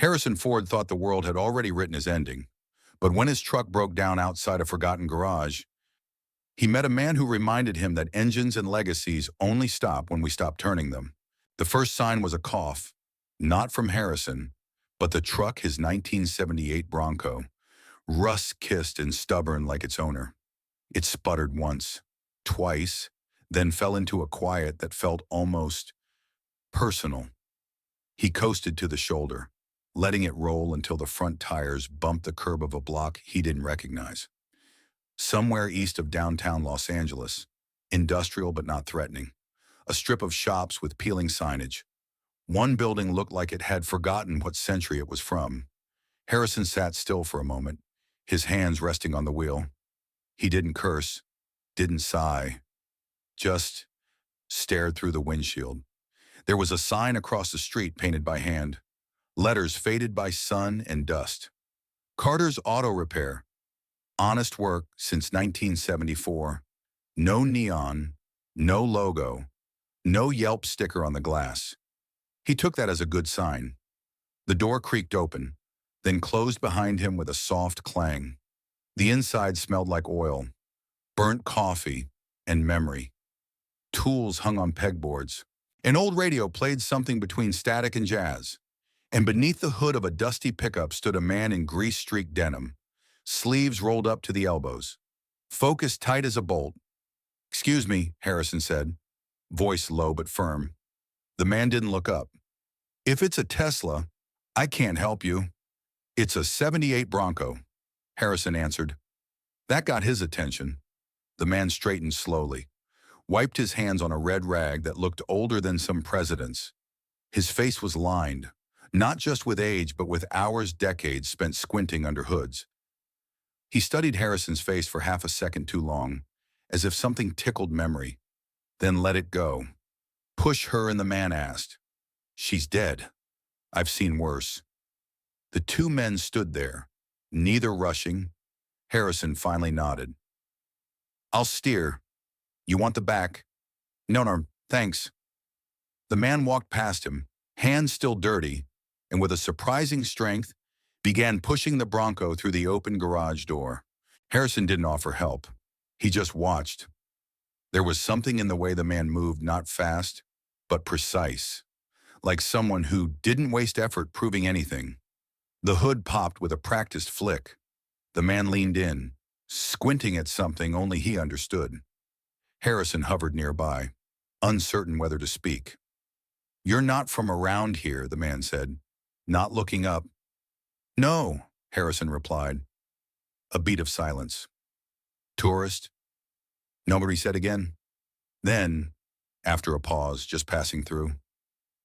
Harrison Ford thought the world had already written his ending, but when his truck broke down outside a forgotten garage, he met a man who reminded him that engines and legacies only stop when we stop turning them. The first sign was a cough, not from Harrison, but the truck, his 1978 Bronco, rust-kissed and stubborn like its owner. It sputtered once, twice, then fell into a quiet that felt almost personal. He coasted to the shoulder, letting it roll until the front tires bumped the curb of a block he didn't recognize. Somewhere east of downtown Los Angeles, industrial but not threatening, a strip of shops with peeling signage. One building looked like it had forgotten what century it was from. Harrison sat still for a moment, his hands resting on the wheel. He didn't curse, didn't sigh, just stared through the windshield. There was a sign across the street painted by hand, letters faded by sun and dust. Carter's Auto Repair. Honest work since 1974. No neon, no logo, no Yelp sticker on the glass. He took that as a good sign. The door creaked open, then closed behind him with a soft clang. The inside smelled like oil, burnt coffee, and memory. Tools hung on pegboards. An old radio played something between static and jazz. And beneath the hood of a dusty pickup stood a man in grease-streaked denim, sleeves rolled up to the elbows, focus tight as a bolt. "Excuse me," Harrison said, voice low but firm. The man didn't look up. "If it's a Tesla, I can't help you." "It's a '78 Bronco," Harrison answered. That got his attention. The man straightened slowly, wiped his hands on a red rag that looked older than some presidents. His face was lined, not just with age, but with hours, decades spent squinting under hoods. He studied Harrison's face for half a second too long, as if something tickled memory, then let it go. "Push her," and the man asked. "She's dead. I've seen worse." The two men stood there, neither rushing. Harrison finally nodded. "I'll steer. You want the back?" No, thanks." The man walked past him, hands still dirty, and with a surprising strength, began pushing the Bronco through the open garage door. Harrison didn't offer help. He just watched. There was something in the way the man moved, not fast, but precise, like someone who didn't waste effort proving anything. The hood popped with a practiced flick. The man leaned in, squinting at something only he understood. Harrison hovered nearby, uncertain whether to speak. "You're not from around here," the man said, not looking up. "No," Harrison replied. A beat of silence. "Tourist?" Nobody said again. Then, after a pause, just passing through,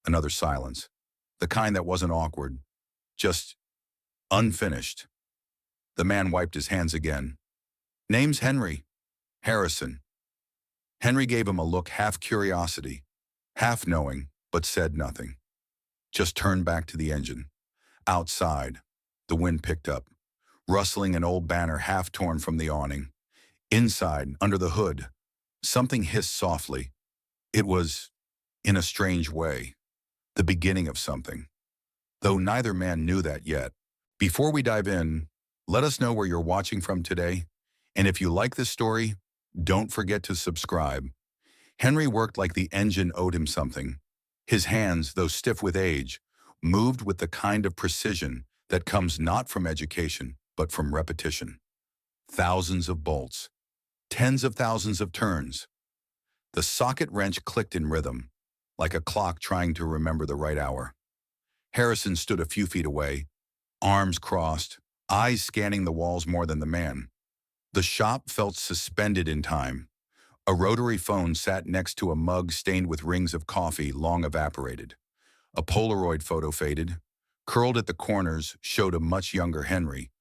another silence, the kind that wasn't awkward, just unfinished. The man wiped his hands again. "Name's Henry." "Harrison." Henry gave him a look, half curiosity, half knowing, but said nothing. Just turned back to the engine. Outside, the wind picked up, rustling an old banner half torn from the awning. Inside, under the hood, something hissed softly. It was, in a strange way, the beginning of something, though neither man knew that yet. Before we dive in, let us know where you're watching from today, and if you like this story, don't forget to subscribe. Henry worked like the engine owed him something. His hands, though stiff with age, moved with the kind of precision that comes not from education, but from repetition. Thousands of bolts, tens of thousands of turns. The socket wrench clicked in rhythm, like a clock trying to remember the right hour. Harrison stood a few feet away, arms crossed, eyes scanning the walls more than the man. The shop felt suspended in time. A rotary phone sat next to a mug stained with rings of coffee long evaporated. A Polaroid photo faded, curled at the corners, showed a much younger Henry,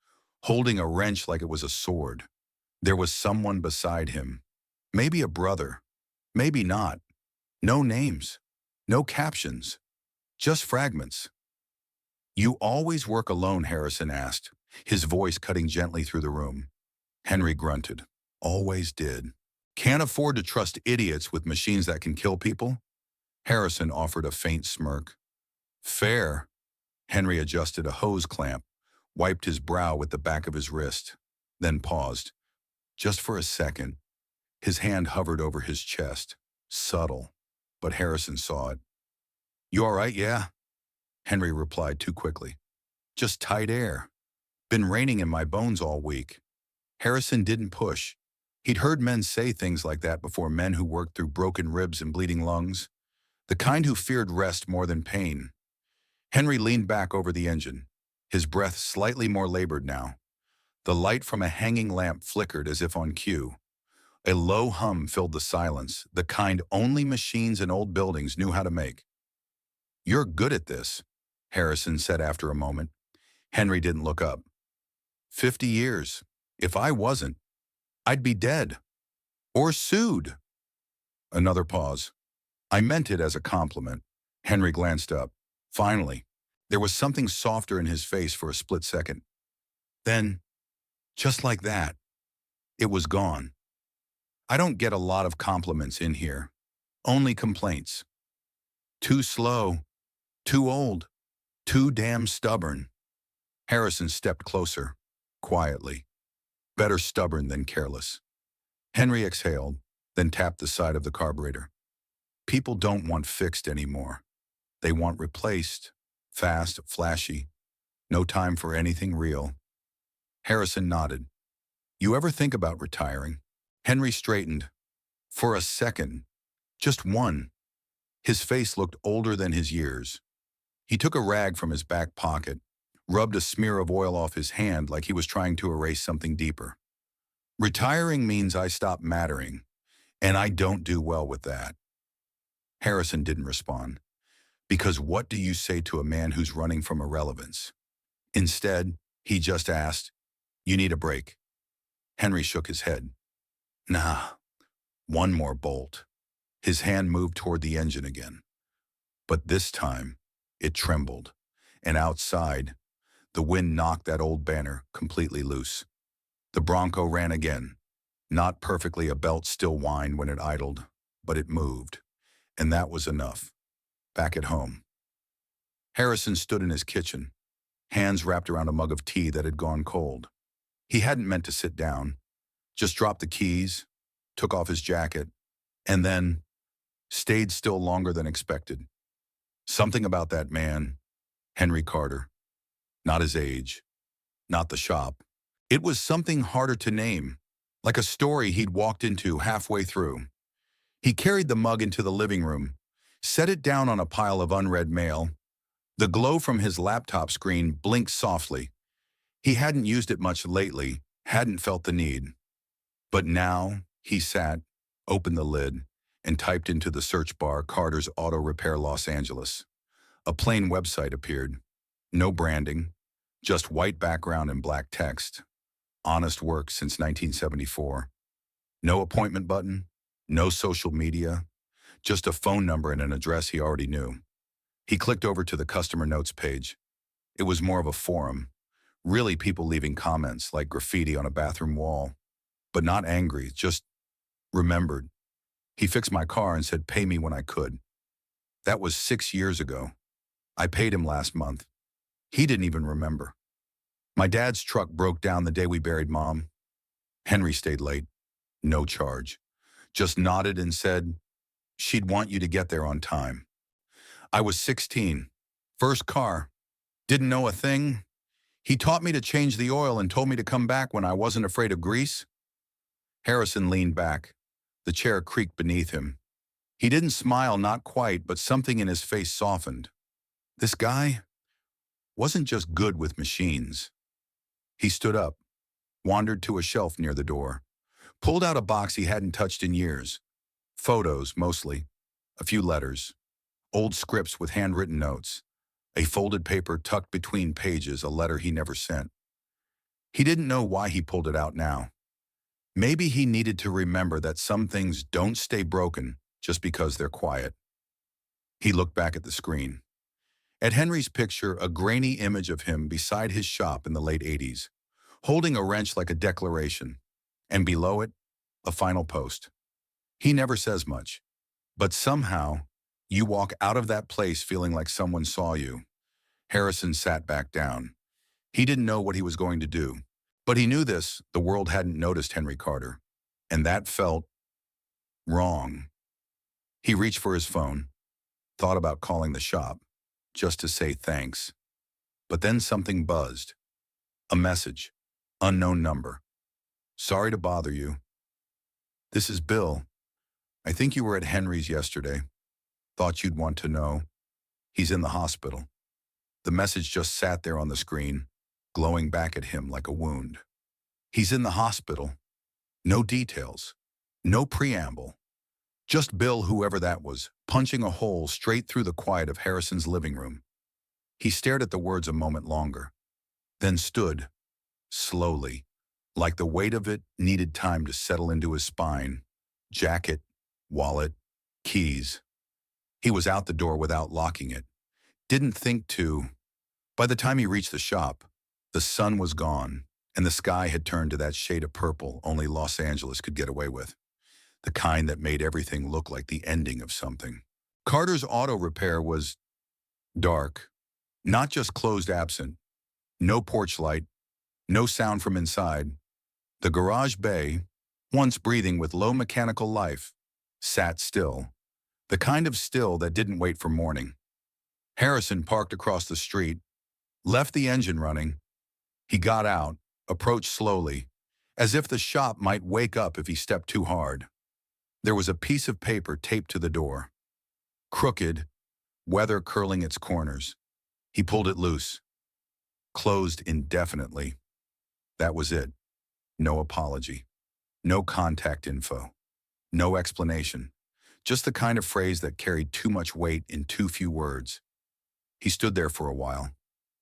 holding a wrench like it was a sword. There was someone beside him. Maybe a brother. Maybe not. No names. No captions. Just fragments. "You always work alone?" Harrison asked, his voice cutting gently through the room. Henry grunted. "Always did. Can't afford to trust idiots with machines that can kill people?" Harrison offered a faint smirk. "Fair. Henry adjusted a hose clamp, wiped his brow with the back of his wrist, then paused. Just for a second, his hand hovered over his chest, subtle, but Harrison saw it. "You all right, yeah?" Henry replied too quickly. "Just tight air. Been raining in my bones all week." Harrison didn't push. He'd heard men say things like that before, men who worked through broken ribs and bleeding lungs, the kind who feared rest more than pain. Henry leaned back over the engine, his breath slightly more labored now. The light from a hanging lamp flickered as if on cue. A low hum filled the silence, the kind only machines and old buildings knew how to make. "You're good at this," Harrison said after a moment. Henry didn't look up. 50 years. If I wasn't, I'd be dead. Or sued." Another pause. "I meant it as a compliment." Henry glanced up. Finally, there was something softer in his face for a split second. Then, just like that, it was gone. "I don't get a lot of compliments in here. Only complaints. Too slow, too old, too damn stubborn." Harrison stepped closer, quietly. Better stubborn than careless. Henry exhaled, then tapped the side of the carburetor. "People don't want fixed anymore. They want replaced, fast, flashy. No time for anything real." Harrison nodded. "You ever think about retiring?" Henry straightened. For a second. Just one. His face looked older than his years. He took a rag from his back pocket, rubbed a smear of oil off his hand like he was trying to erase something deeper. "Retiring means I stop mattering, and I don't do well with that." Harrison didn't respond. Because what do you say to a man who's running from irrelevance? Instead, he just asked, "You need a break?" Henry shook his head. "Nah, one more bolt." His hand moved toward the engine again. But this time, it trembled, and outside, the wind knocked that old banner completely loose. The Bronco ran again. Not perfectly, a belt still whined when it idled, but it moved, and that was enough. Back at home, Harrison stood in his kitchen, hands wrapped around a mug of tea that had gone cold. He hadn't meant to sit down, just dropped the keys, took off his jacket, and then stayed still longer than expected. Something about that man, Henry Carter, not his age, not the shop. It was something harder to name, like a story he'd walked into halfway through. He carried the mug into the living room, set it down on a pile of unread mail. The glow from his laptop screen blinked softly. He hadn't used it much lately, hadn't felt the need. But now, he sat, opened the lid, and typed into the search bar Carter's Auto Repair Los Angeles. A plain website appeared. No branding, just white background and black text. Honest work since 1974. No appointment button, no social media, just a phone number and an address he already knew. He clicked over to the customer notes page. It was more of a forum. Really people leaving comments like graffiti on a bathroom wall. But not angry, just remembered. "He fixed my car and said pay me when I could. That was 6 years ago. I paid him last month. He didn't even remember. My dad's truck broke down the day we buried Mom. Henry stayed late. No charge. Just nodded and said she'd want you to get there on time. I was 16. First car. Didn't know a thing. He taught me to change the oil and told me to come back when I wasn't afraid of grease." Harrison leaned back. The chair creaked beneath him. He didn't smile, not quite, but something in his face softened. This guy wasn't just good with machines. He stood up, wandered to a shelf near the door, pulled out a box he hadn't touched in years. Photos, mostly. A few letters. Old scripts with handwritten notes. A folded paper tucked between pages, a letter he never sent. He didn't know why he pulled it out now. Maybe he needed to remember that some things don't stay broken just because they're quiet. He looked back at the screen. At Henry's picture, a grainy image of him beside his shop in the late 80s, holding a wrench like a declaration, and below it, a final post. He never says much, but somehow, you walk out of that place feeling like someone saw you. Harrison sat back down. He didn't know what he was going to do. But he knew this, the world hadn't noticed Henry Carter. And that felt wrong. He reached for his phone, thought about calling the shop, just to say thanks. But then something buzzed. A message. Unknown number. Sorry to bother you. This is Bill. I think you were at Henry's yesterday. Thought you'd want to know. He's in the hospital. The message just sat there on the screen, glowing back at him like a wound. He's in the hospital. No details. No preamble. Just Bill, whoever that was, punching a hole straight through the quiet of Harrison's living room. He stared at the words a moment longer, then stood, slowly, like the weight of it needed time to settle into his spine. Jacket, wallet, keys. He was out the door without locking it. Didn't think to. By the time he reached the shop, the sun was gone, and the sky had turned to that shade of purple only Los Angeles could get away with. The kind that made everything look like the ending of something. Carter's auto repair was dark, not just closed absent. No porch light, no sound from inside. The garage bay, once breathing with low mechanical life, sat still. The kind of still that didn't wait for morning. Harrison parked across the street, left the engine running. He got out, approached slowly, as if the shop might wake up if he stepped too hard. There was a piece of paper taped to the door. Crooked, weather curling its corners. He pulled it loose. Closed indefinitely. That was it. No apology. No contact info. No explanation. Just the kind of phrase that carried too much weight in too few words. He stood there for a while,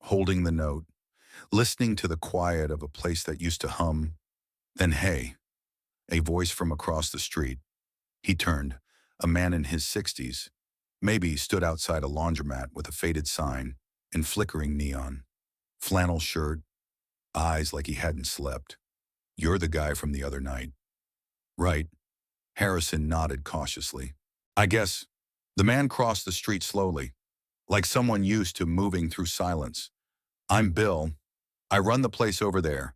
holding the note, listening to the quiet of a place that used to hum. Then, hey, a voice from across the street. He turned, a man in his 60s. Maybe he stood outside a laundromat with a faded sign and flickering neon. Flannel shirt, eyes like he hadn't slept. You're the guy from the other night. Right. Harrison nodded cautiously. I guess. The man crossed the street slowly, like someone used to moving through silence. I'm Bill. I run the place over there.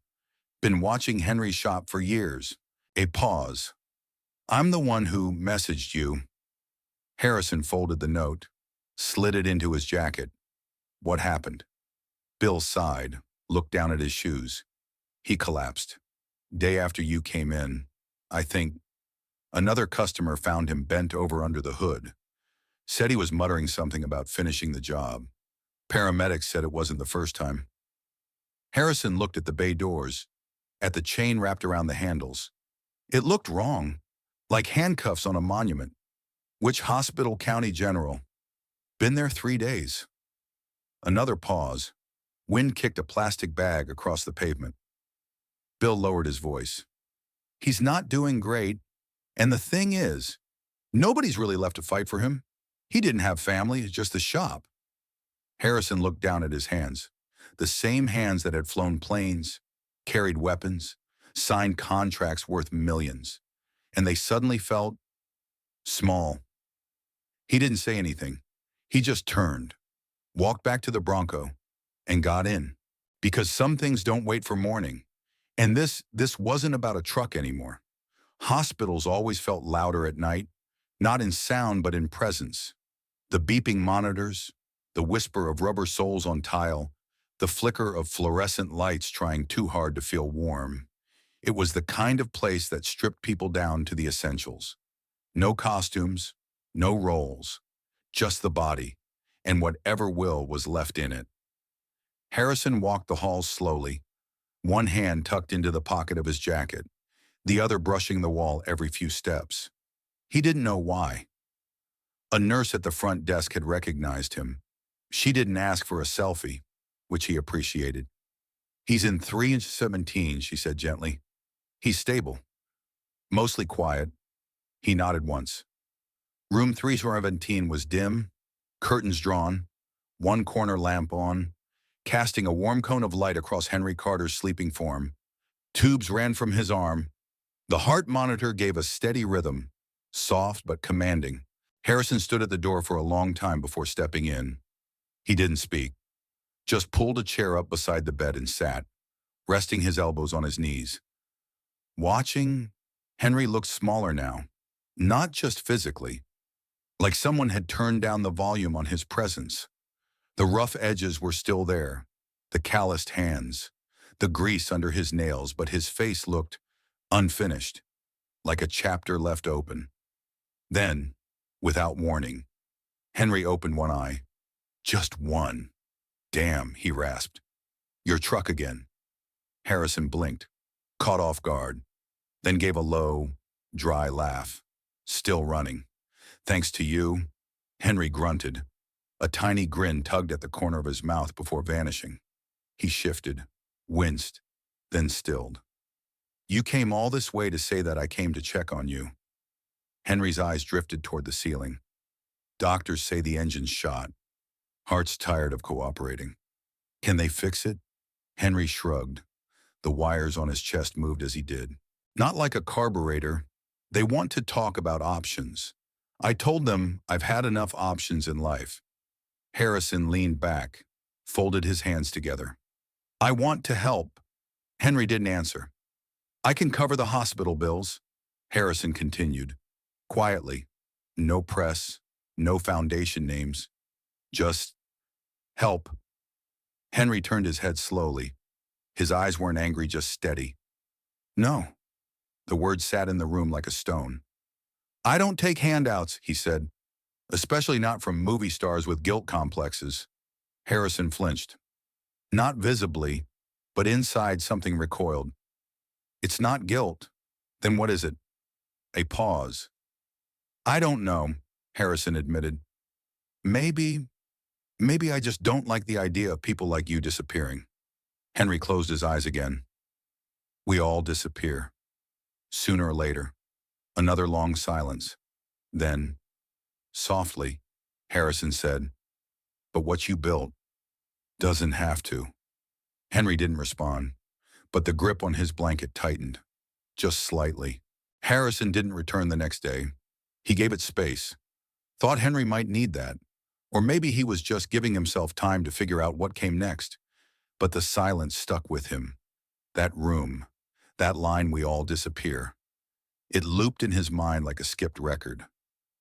Been watching Henry's shop for years. A pause. I'm the one who messaged you. Harrison folded the note, slid it into his jacket. What happened? Bill sighed, looked down at his shoes. He collapsed. Day after you came in, I think. Another customer found him bent over under the hood. Said he was muttering something about finishing the job. Paramedics said it wasn't the first time. Harrison looked at the bay doors, at the chain wrapped around the handles. It looked wrong, like handcuffs on a monument. Which hospital, county general? Been there 3 days. Another pause. Wind kicked a plastic bag across the pavement. Bill lowered his voice. He's not doing great, and the thing is, nobody's really left to fight for him. He didn't have family, it's just the shop. Harrison looked down at his hands, the same hands that had flown planes, carried weapons, signed contracts worth millions, and they suddenly felt small. He didn't say anything. He just turned, walked back to the Bronco, and got in. Because some things don't wait for morning. And this wasn't about a truck anymore. Hospitals always felt louder at night, not in sound but in presence. The beeping monitors, the whisper of rubber soles on tile, the flicker of fluorescent lights trying too hard to feel warm. It was the kind of place that stripped people down to the essentials. No costumes, no roles, just the body, and whatever will was left in it. Harrison walked the halls slowly, one hand tucked into the pocket of his jacket, the other brushing the wall every few steps. He didn't know why. A nurse at the front desk had recognized him. She didn't ask for a selfie, which he appreciated. He's in 317, she said gently. He's stable, mostly quiet. He nodded once. Room 317 was dim, curtains drawn, one corner lamp on, casting a warm cone of light across Henry Carter's sleeping form. Tubes ran from his arm. The heart monitor gave a steady rhythm, soft but commanding. Harrison stood at the door for a long time before stepping in. He didn't speak. just pulled a chair up beside the bed and sat, resting his elbows on his knees. Watching, Henry looked smaller now, not just physically, like someone had turned down the volume on his presence. The rough edges were still there, the calloused hands, the grease under his nails, but his face looked unfinished, like a chapter left open. Then, without warning, Henry opened one eye. Just one. Damn, he rasped. Your truck again. Harrison blinked, caught off guard, then gave a low, dry laugh. Still running. Thanks to you, Henry grunted. A tiny grin tugged at the corner of his mouth before vanishing. He shifted, winced, then stilled. You came all this way to say that I came to check on you. Henry's eyes drifted toward the ceiling. Doctors say the engine's shot. Heart's tired of cooperating. Can they fix it? Henry shrugged. The wires on his chest moved as he did. Not like a carburetor. They want to talk about options. I told them I've had enough options in life. Harrison leaned back, folded his hands together. I want to help. Henry didn't answer. I can cover the hospital bills, Harrison continued, quietly. No press, no foundation names. Just help. Henry turned his head slowly. His eyes weren't angry, just steady. No. The word sat in the room like a stone. I don't take handouts, he said, especially not from movie stars with guilt complexes. Harrison flinched. Not visibly, but inside something recoiled. It's not guilt. Then what is it? A pause. I don't know, Harrison admitted. Maybe I just don't like the idea of people like you disappearing. Henry closed his eyes again. We all disappear. Sooner or later. Another long silence. Then, softly, Harrison said, but what you built doesn't have to. Henry didn't respond, but the grip on his blanket tightened, just slightly. Harrison didn't return the next day. He gave it space. Thought Henry might need that. Or maybe he was just giving himself time to figure out what came next. But the silence stuck with him. That room, that line, we all disappear. It looped in his mind like a skipped record.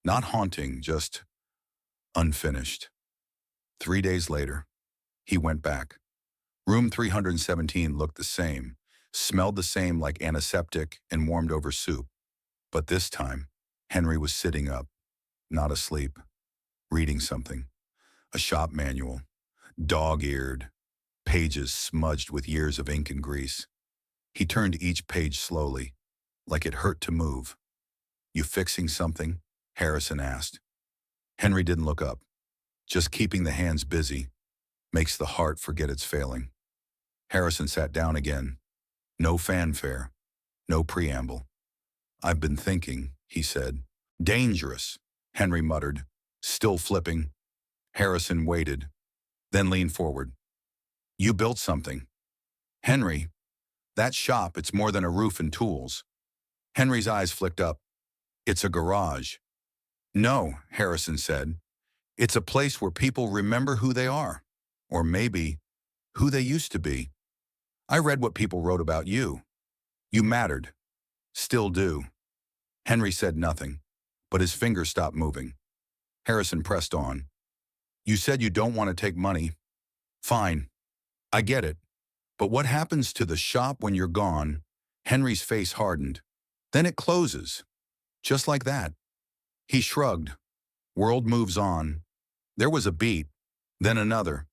Not haunting, just unfinished. 3 days later, he went back. Room 317 looked the same, smelled the same like antiseptic and warmed over soup. But this time, Henry was sitting up, not asleep, reading something. A shop manual, dog-eared, pages smudged with years of ink and grease. He turned each page slowly, like it hurt to move. You fixing something? Harrison asked. Henry didn't look up. Just keeping the hands busy makes the heart forget it's failing. Harrison sat down again. No fanfare, no preamble. I've been thinking, he said. Dangerous, Henry muttered, still flipping. Harrison waited, then leaned forward. You built something. Henry, that shop, it's more than a roof and tools. Henry's eyes flicked up. It's a garage. No, Harrison said. It's a place where people remember who they are. Or maybe who they used to be. I read what people wrote about you. You mattered. Still do. Henry said nothing, but his fingers stopped moving. Harrison pressed on. You said you don't want to take money. Fine. I get it. But what happens to the shop when you're gone? Henry's face hardened. Then it closes. Just like that. He shrugged. World moves on. There was a beat, then another.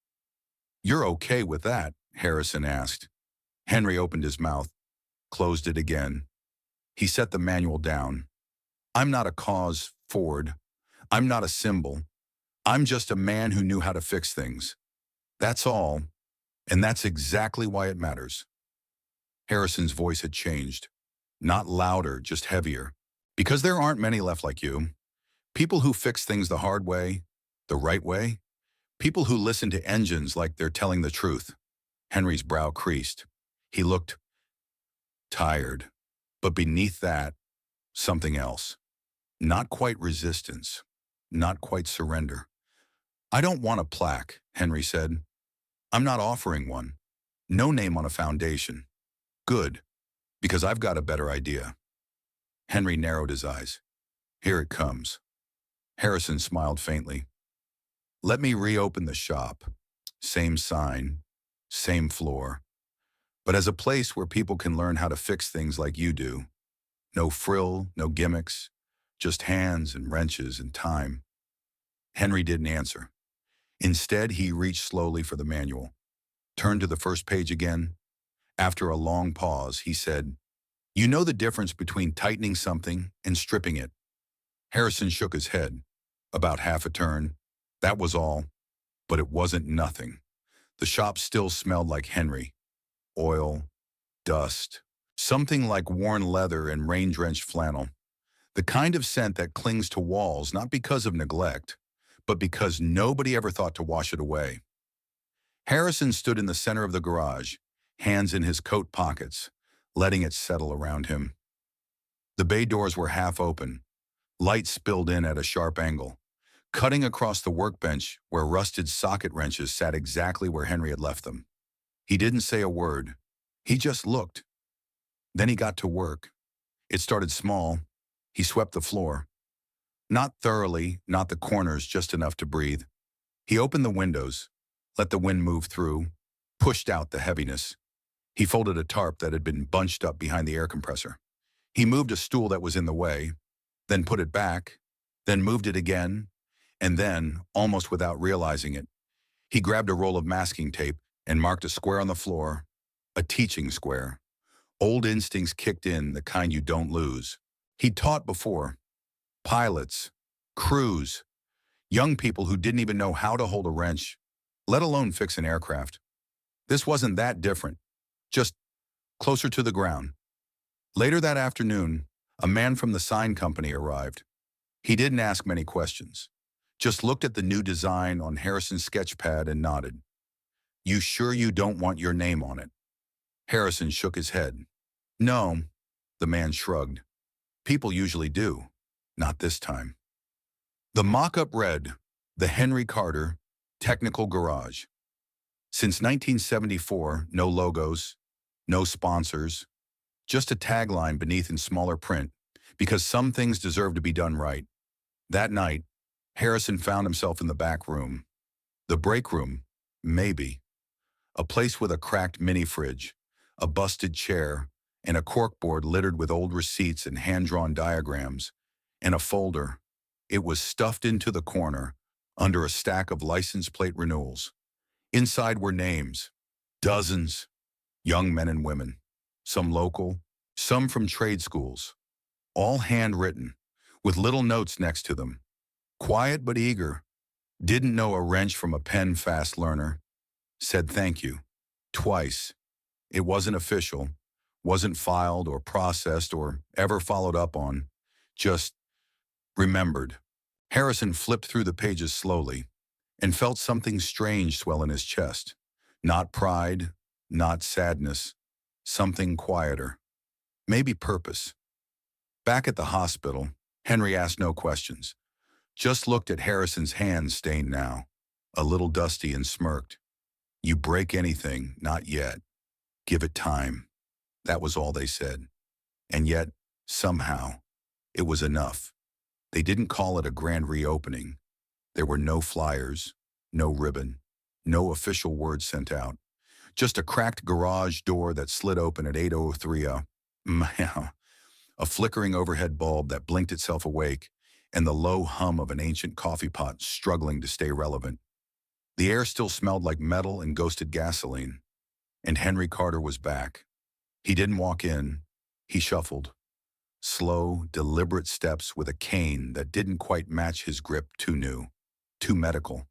You're okay with that? Harrison asked. Henry opened his mouth, closed it again. He set the manual down. I'm not a cause, Ford. I'm not a symbol. I'm just a man who knew how to fix things. That's all, and that's exactly why it matters. Harrison's voice had changed. Not louder, just heavier. Because there aren't many left like you. People who fix things the hard way, the right way. People who listen to engines like they're telling the truth. Henry's brow creased. He looked tired. But beneath that, something else. Not quite resistance. Not quite surrender. I don't want a plaque, Henry said. I'm not offering one. No name on a foundation. Good, because I've got a better idea. Henry narrowed his eyes. Here it comes. Harrison smiled faintly. Let me reopen the shop. Same sign, same floor, but as a place where people can learn how to fix things like you do. No frill, no gimmicks, just hands and wrenches and time. Henry didn't answer. Instead, he reached slowly for the manual, turned to the first page again. After a long pause, he said, You know the difference between tightening something and stripping it? Harrison shook his head. About half a turn. That was all. But it wasn't nothing. The shop still smelled like Henry. Oil, dust, something like worn leather and rain-drenched flannel. The kind of scent that clings to walls not because of neglect, but because nobody ever thought to wash it away. Harrison stood in the center of the garage, hands in his coat pockets, letting it settle around him. The bay doors were half open. Light spilled in at a sharp angle, cutting across the workbench where rusted socket wrenches sat exactly where Henry had left them. He didn't say a word. He just looked. Then he got to work. It started small. He swept the floor. Not thoroughly, not the corners, just enough to breathe. He opened the windows, let the wind move through, pushed out the heaviness. He folded a tarp that had been bunched up behind the air compressor. He moved a stool that was in the way, then put it back, then moved it again, and then, almost without realizing it, he grabbed a roll of masking tape and marked a square on the floor, a teaching square. Old instincts kicked in, the kind you don't lose. He'd taught before. Pilots, crews, young people who didn't even know how to hold a wrench, let alone fix an aircraft. This wasn't that different, just closer to the ground. Later that afternoon, a man from the sign company arrived. He didn't ask many questions, just looked at the new design on Harrison's sketch pad and nodded. You sure you don't want your name on it? Harrison shook his head. No, the man shrugged. People usually do. Not this time. The mock-up read, The Henry Carter Technical Garage. Since 1974, no logos, no sponsors, just a tagline beneath in smaller print, because some things deserve to be done right. That night, Harrison found himself in the back room. The break room, maybe. A place with a cracked mini-fridge, a busted chair, and a corkboard littered with old receipts and hand-drawn diagrams, and a folder. It was stuffed into the corner, under a stack of license plate renewals. Inside were names, dozens, young men and women, some local, some from trade schools, all handwritten, with little notes next to them. Quiet but eager, didn't know a wrench from a pen fast learner, said thank you, twice. It wasn't official, wasn't filed or processed or ever followed up on, just remembered. Harrison flipped through the pages slowly and felt something strange swell in his chest. Not pride, not sadness, something quieter. Maybe purpose. Back at the hospital, Henry asked no questions. Just looked at Harrison's hands stained now, a little dusty, and smirked. You break anything, not yet. Give it time. That was all they said. And yet, somehow, it was enough. They didn't call it a grand reopening. There were no flyers, no ribbon, no official word sent out. Just a cracked garage door that slid open at 8:03, a flickering overhead bulb that blinked itself awake, and the low hum of an ancient coffee pot struggling to stay relevant. The air still smelled like metal and ghosted gasoline. And Henry Carter was back. He didn't walk in. He shuffled. Slow, deliberate steps with a cane that didn't quite match his grip, too new, too medical.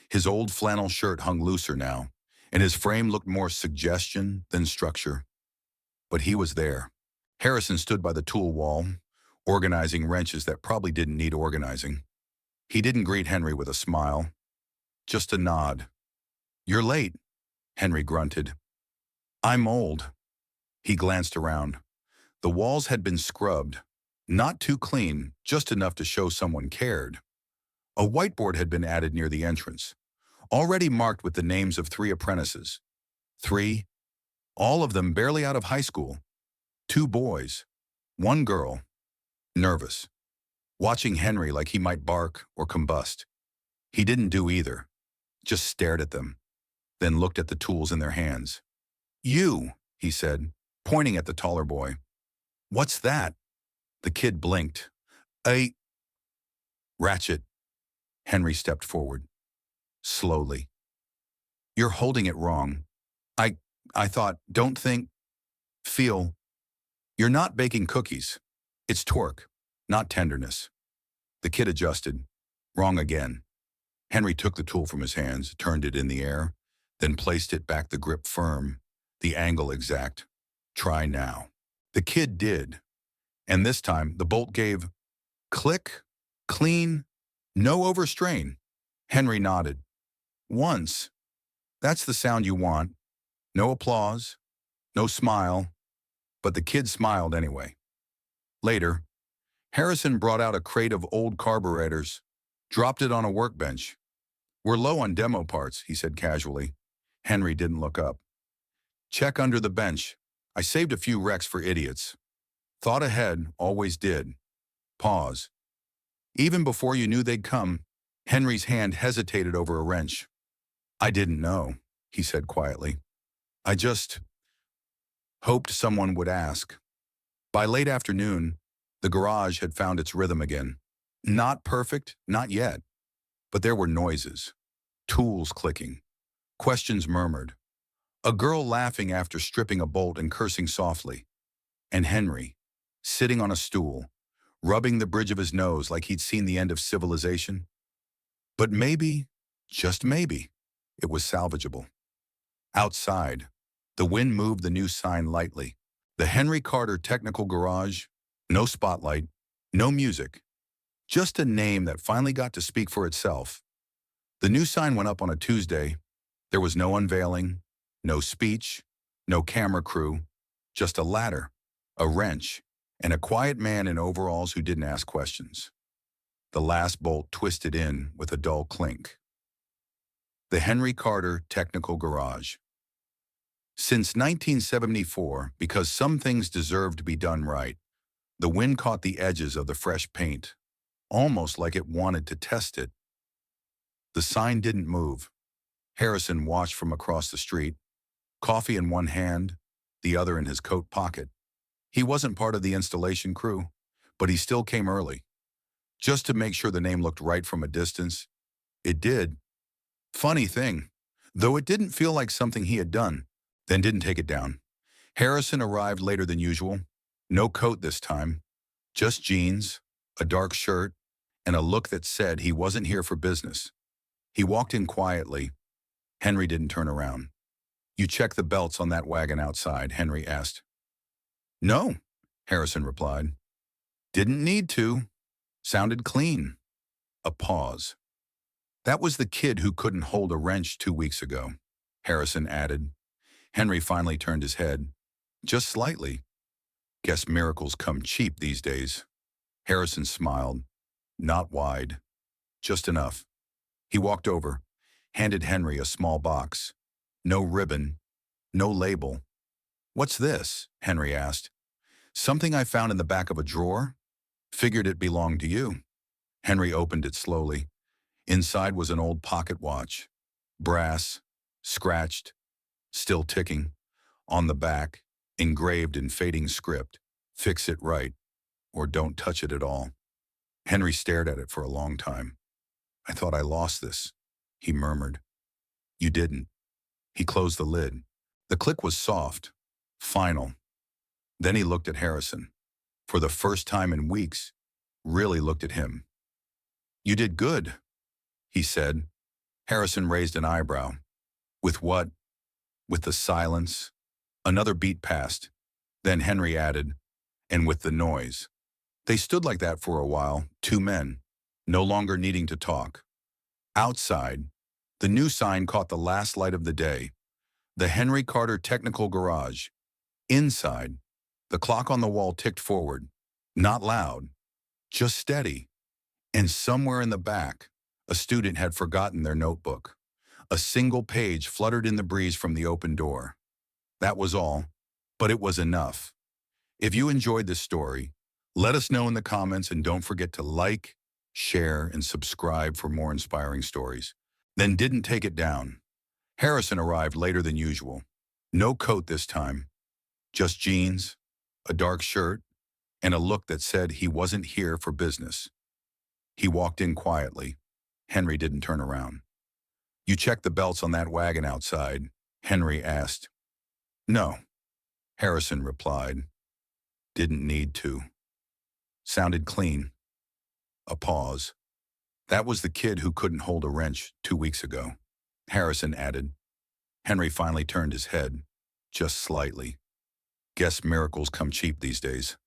His old flannel shirt hung looser now, and his frame looked more suggestion than structure. But he was there. Harrison stood by the tool wall, organizing wrenches that probably didn't need organizing. He didn't greet Henry with a smile, just a nod. You're late, Henry grunted. I'm old. He glanced around. The walls had been scrubbed, not too clean, just enough to show someone cared. A whiteboard had been added near the entrance. already marked with the names of 3 apprentices. 3, all of them barely out of high school. 2 boys, 1 girl, nervous, watching Henry like he might bark or combust. He didn't do either, just stared at them, then looked at the tools in their hands. "You," he said, pointing at the taller boy. "What's that?" The kid blinked. "A ratchet." Henry stepped forward, slowly. "You're holding it wrong. I I thought, don't think, feel. You're not baking cookies. It's torque, not tenderness." The kid adjusted. Wrong again. Henry took the tool from his hands, turned it in the air, then placed it back, the grip firm, the angle exact. "Try now." The kid did, and this time the bolt gave click, clean, no overstrain. Henry nodded. "Once. That's the sound you want. No applause, no smile," but the kid smiled anyway. Later, Harrison brought out a crate of old carburetors, dropped it on a workbench. "We're low on demo parts," he said casually. Henry didn't look up. "Check under the bench. I saved a few wrecks for idiots." Thought ahead, always did. Pause. Even before you knew they'd come, Henry's hand hesitated over a wrench. "I didn't know," he said quietly. "I just hoped someone would ask." By late afternoon, the garage had found its rhythm again. Not perfect, not yet, but there were noises. Tools clicking. Questions murmured. A girl laughing after stripping a bolt and cursing softly. And Henry, sitting on a stool, rubbing the bridge of his nose like he'd seen the end of civilization. But maybe, just maybe, it was salvageable. Outside, the wind moved the new sign lightly. The Henry Carter Technical Garage. No spotlight, no music. Just a name that finally got to speak for itself. The new sign went up on a Tuesday. There was no unveiling, no speech, no camera crew, just a ladder, a wrench, and a quiet man in overalls who didn't ask questions. The last bolt twisted in with a dull clink. The Henry Carter Technical Garage. Since 1974, because some things deserve to be done right, the wind caught the edges of the fresh paint, almost like it wanted to test it. The sign didn't move. Harrison watched from across the street, coffee in one hand, the other in his coat pocket. He wasn't part of the installation crew, but he still came early, just to make sure the name looked right from a distance. It did. Funny thing, though it didn't feel like something he had done, then didn't take it down. Harrison arrived later than usual. No coat this time, just jeans, a dark shirt, and a look that said he wasn't here for business. He walked in quietly. Henry didn't turn around. "You check the belts on that wagon outside?" Henry asked. "No," Harrison replied. "Didn't need to. Sounded clean." A pause. "That was the kid who couldn't hold a wrench 2 weeks ago," Harrison added. Henry finally turned his head. Just slightly. "Guess miracles come cheap these days." Harrison smiled. Not wide. Just enough. He walked over, handed Henry a small box. No ribbon, no label. "What's this?" Henry asked. "Something I found in the back of a drawer. Figured it belonged to you." Henry opened it slowly. Inside was an old pocket watch. Brass, scratched, still ticking. On the back, engraved in fading script, "Fix it right, or don't touch it at all." Henry stared at it for a long time. "I thought I lost this," he murmured. "You didn't." He closed the lid. The click was soft, final. Then he looked at Harrison. For the first time in weeks, really looked at him. "You did good," he said. Harrison raised an eyebrow. "With what?" "With the silence." Another beat passed. Then Henry added, "And with the noise." They stood like that for a while, 2 men, no longer needing to talk. Outside, the new sign caught the last light of the day. The Henry Carter Technical Garage. Inside, the clock on the wall ticked forward. Not loud, just steady. And somewhere in the back, a student had forgotten their notebook. A single page fluttered in the breeze from the open door. That was all, but it was enough. If you enjoyed this story, let us know in the comments and don't forget to like, share, and subscribe for more inspiring stories. Then didn't take it down. Harrison arrived later than usual. No coat this time, just jeans, a dark shirt, and a look that said he wasn't here for business. He walked in quietly. Henry didn't turn around. "You checked the belts on that wagon outside?" Henry asked. "No," Harrison replied. "Didn't need to." Sounded clean. A pause. "That was the kid who couldn't hold a wrench 2 weeks ago," Harrison added. Henry finally turned his head, just slightly. "Guess miracles come cheap these days."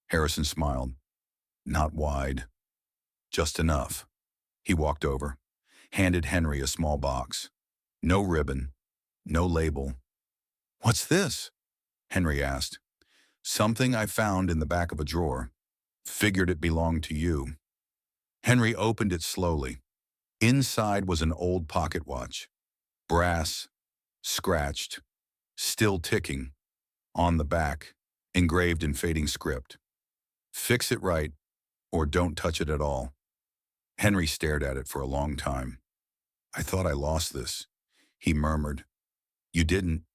Harrison smiled. "Not wide. Just enough." He walked over, handed Henry a small box. No ribbon, no label. "What's this?" Henry asked. "Something I found in the back of a drawer. Figured it belonged to you." Henry opened it slowly. Inside was an old pocket watch. Brass, scratched, still ticking. On the back, engraved in fading script, "Fix it right, or don't touch it at all." Henry stared at it for a long time. "I thought I lost this," he murmured. "You didn't."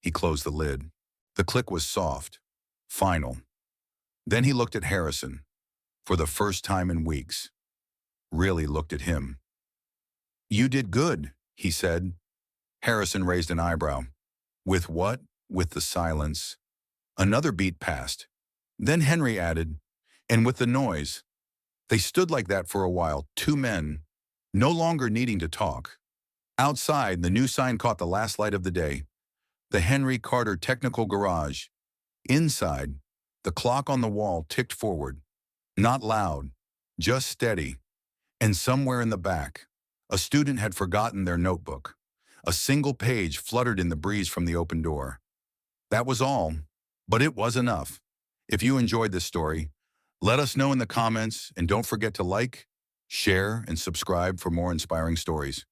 He closed the lid. The click was soft, final. Then he looked at Harrison, for the first time in weeks. Really looked at him. "You did good," he said. Harrison raised an eyebrow. "With what?" "With the silence." Another beat passed. Then Henry added, "And with the noise." They stood like that for a while, two men, no longer needing to talk. Outside, the new sign caught the last light of the day. The Henry Carter Technical Garage. Inside, the clock on the wall ticked forward. Not loud, just steady. And somewhere in the back, a student had forgotten their notebook. A single page fluttered in the breeze from the open door. That was all, but it was enough. If you enjoyed this story, let us know in the comments, and don't forget to like, share, and subscribe for more inspiring stories.